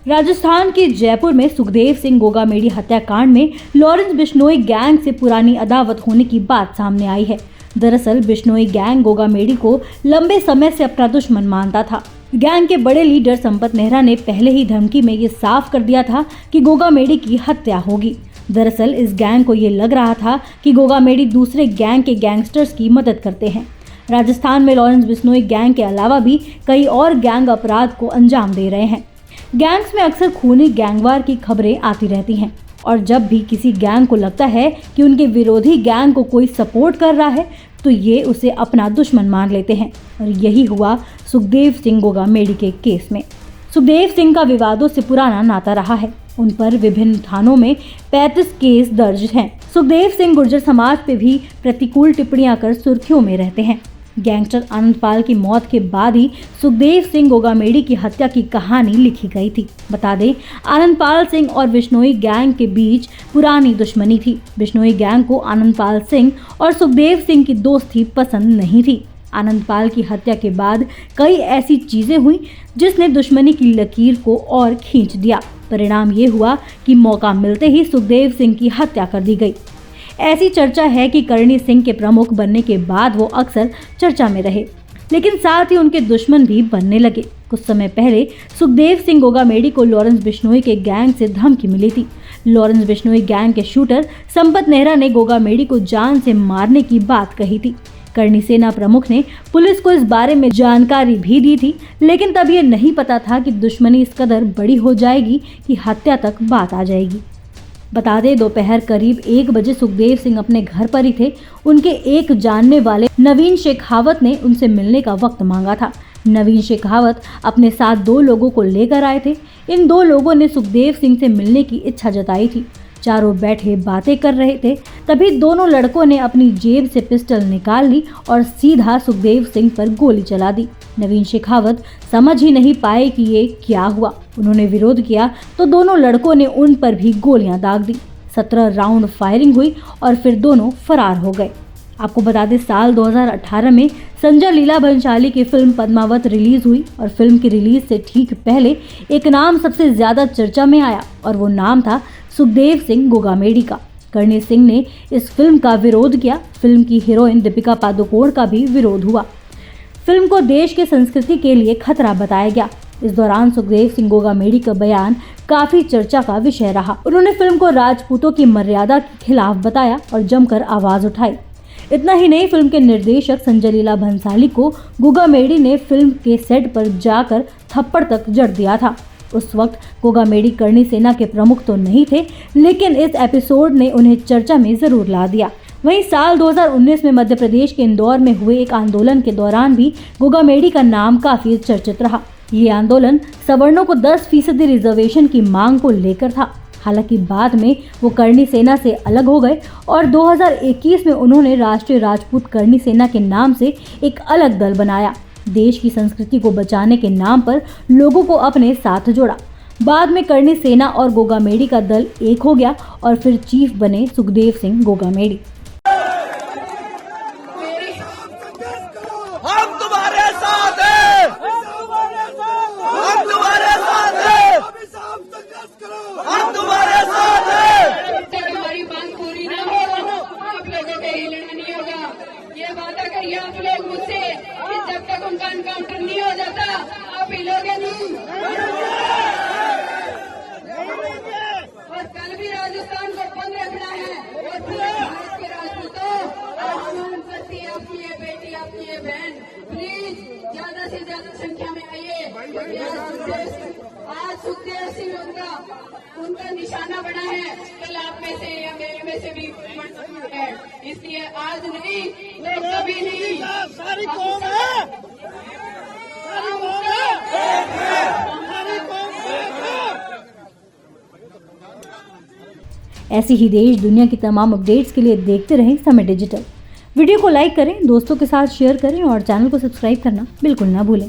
राजस्थान के जयपुर में सुखदेव सिंह गोगामेडी हत्याकांड में लॉरेंस बिश्नोई गैंग से पुरानी अदावत होने की बात सामने आई है। दरअसल बिश्नोई गैंग गोगामेडी को लंबे समय से अपना दुश्मन मानता था। गैंग के बड़े लीडर संपत नेहरा ने पहले ही धमकी में ये साफ कर दिया था कि गोगामेडी की हत्या होगी। दरअसल इस गैंग को ये लग रहा था कि गोगामेडी दूसरे गैंग के गैंगस्टर्स की मदद करते हैं। राजस्थान में लॉरेंस बिश्नोई गैंग के अलावा भी कई और गैंग अपराध को अंजाम दे रहे हैं। गैंग्स में अक्सर खूनी गैंगवार की खबरें आती रहती हैं और जब भी किसी गैंग को लगता है कि उनके विरोधी गैंग को कोई सपोर्ट कर रहा है तो ये उसे अपना दुश्मन मान लेते हैं और यही हुआ सुखदेव सिंह गोगामेडी के केस में। सुखदेव सिंह का विवादों से पुराना नाता रहा है। उन पर विभिन्न थानों में 35 केस दर्ज हैं। सुखदेव सिंह गुर्जर समाज पे भी प्रतिकूल टिप्पणियां कर सुर्खियों में रहते हैं। गैंगस्टर आनंदपाल की मौत के बाद ही सुखदेव सिंह गोगामेडी की हत्या की कहानी लिखी गई थी। बता दें, आनंदपाल सिंह और बिश्नोई गैंग के बीच पुरानी दुश्मनी थी। बिश्नोई गैंग को आनंदपाल सिंह और सुखदेव सिंह की दोस्ती पसंद नहीं थी। आनंदपाल की हत्या के बाद कई ऐसी चीजें हुई जिसने दुश्मनी की लकीर को और खींच दिया। परिणाम ये हुआ कि मौका मिलते ही सुखदेव सिंह की हत्या कर दी गई। ऐसी चर्चा है कि करणी सिंह के प्रमुख बनने के बाद वो अक्सर चर्चा में रहे, लेकिन साथ ही उनके दुश्मन भी बनने लगे। कुछ समय पहले सुखदेव सिंह गोगामेडी को लॉरेंस बिश्नोई के गैंग से धमकी मिली थी। लॉरेंस बिश्नोई गैंग के शूटर संपत नेहरा ने गोगामेडी को जान से मारने की बात कही थी। करणी सेना प्रमुख ने पुलिस को इस बारे में जानकारी भी दी थी, लेकिन तब ये नहीं पता था कि दुश्मनी इस कदर बड़ी हो जाएगी कि हत्या तक बात आ जाएगी। बता दें, दोपहर करीब 1 बजे सुखदेव सिंह अपने घर पर ही थे। उनके एक जानने वाले नवीन शेखावत ने उनसे मिलने का वक्त मांगा था। नवीन शेखावत अपने साथ 2 लोगों को लेकर आए थे। इन 2 लोगों ने सुखदेव सिंह से मिलने की इच्छा जताई थी। चारों बैठे बातें कर रहे थे, तभी दोनों लड़कों ने अपनी जेब से पिस्टल निकाल ली और सीधा सुखदेव सिंह पर गोली चला दी। नवीन शेखावत समझ ही नहीं पाए कि ये क्या हुआ। उन्होंने विरोध किया तो दोनों लड़कों ने उन पर भी गोलियां दाग दी। 17 राउंड फायरिंग हुई और फिर दोनों फरार हो गए। आपको बता दें, साल 2018 में संजय लीला भंसाली की फिल्म पद्मावत रिलीज हुई और फिल्म की रिलीज से ठीक पहले एक नाम सबसे ज्यादा चर्चा में आया और वो नाम था सुखदेव सिंह गोगामेडी का। करणी सिंह ने इस फिल्म का विरोध किया। फिल्म की हीरोइन दीपिका पादुकोण का भी विरोध हुआ। फिल्म को देश के संस्कृति के लिए खतरा बताया गया। इस दौरान सुखदेव सिंह गोगामेडी का बयान काफी चर्चा का विषय रहा। उन्होंने फिल्म को राजपूतों की मर्यादा के खिलाफ बताया और जमकर आवाज उठाई। इतना ही नहीं, फिल्म के निर्देशक संजय लीला भंसाली को गोगामेडी ने फिल्म के सेट पर जाकर थप्पड़ तक जड़ दिया था। उस वक्त गोगामेडी करणी सेना के प्रमुख तो नहीं थे, लेकिन इस एपिसोड ने उन्हें चर्चा में जरूर ला दिया। वहीं साल 2019 में मध्य प्रदेश के इंदौर में हुए एक आंदोलन के दौरान भी गोगामेडी का नाम काफी चर्चित रहा। ये आंदोलन सवर्णों को 10% रिजर्वेशन की मांग को लेकर था। हालांकि बाद में वो करणी सेना से अलग हो गए और 2021 में उन्होंने राष्ट्रीय राजपूत करणी सेना के नाम से एक अलग दल बनाया। देश की संस्कृति को बचाने के नाम पर लोगों को अपने साथ जोड़ा। बाद में करणी सेना और गोगामेडी का दल एक हो गया और फिर चीफ बने सुखदेव सिंह गोगामेडी। हम तुम्हारे साथ हैं, हम तुम्हारे साथ हैं, हम तुम्हारे साथ हैं। जब तक हमारी मांग पूरी ना हो आप लोगों को ही लड़ना नहीं होगा। ये वादा करिए आप लोग मुझसे कि जब तक उनका एनकाउंटर नहीं हो जाता आप हिलोगे नहीं। और कल भी राजस्थान को बंद रखना है और पूरे भारत के राजपूतों आह्वान करती है, आपकी ये बेटी, आपकी ये बहन, प्लीज ज्यादा से ज्यादा संख्या में आइए। आज सुखदेव सिंह उनका निशाना बना है, कल आप में से या मेरे में से भी बढ़ सकता है। इसलिए आज नहीं तो कभी नहीं। सारी कौम है, सारी कौम है, सारी कौम है। ऐसी ही देश दुनिया की तमाम अपडेट्स के लिए देखते रहें समय डिजिटल। वीडियो को लाइक करें, दोस्तों के साथ शेयर करें और चैनल को सब्सक्राइब करना बिल्कुल ना भूलें।